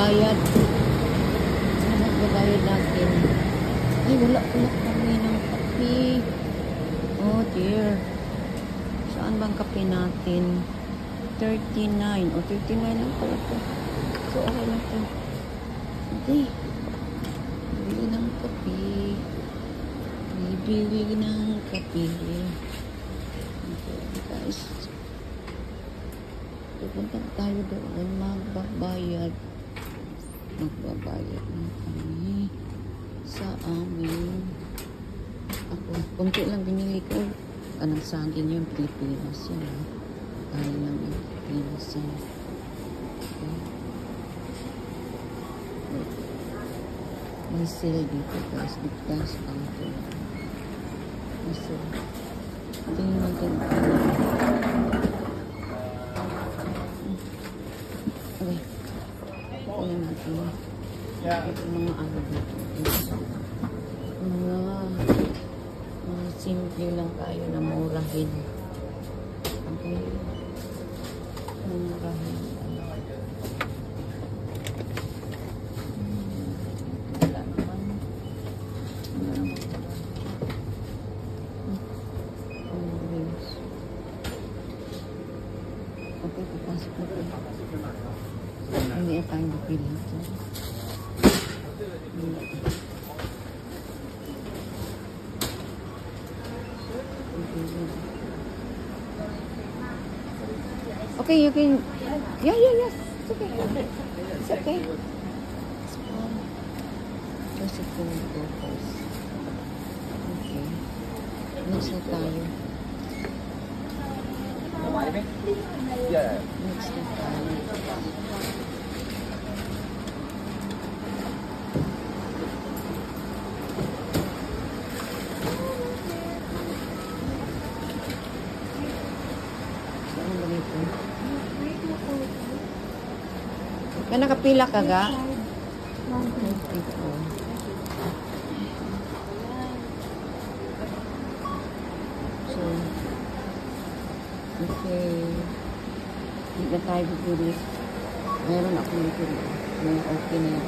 magbabayad. Ano magbabayad natin? Ay, wala kami ng kape. Oh dear. Saan bang kape natin? 39. O, 39 lang pala ito. So, okay lang ito. Okay. Bili ng kape. Bibili ng kape. Okay, guys. Pupunta tayo doon. Magbabayad. Magbabayad na kami sa amin. Ako, kunti lang binili ko. Anong saging yung Pilipinas yun. Tayo lang yung Pilipinas yun. Okay. May sale dito guys. Dito counter. May sale. Tingnan natin. Okay. Tingnan natin. Ito mga ano dito. Mga simple lang tayo na murahin. Okay. Murahin. Wala naman. Okay, papasok na po. Hindi na tayo napili ito. Okay, you can. Yeah. It's okay. It's okay. It's fine. Just if you go first. Okay. Next na tayo. Next na tayo. Kaya nakapila ka ga? So, okay. Hindi na tayo bibili. Meron ako dito. May okay na yun.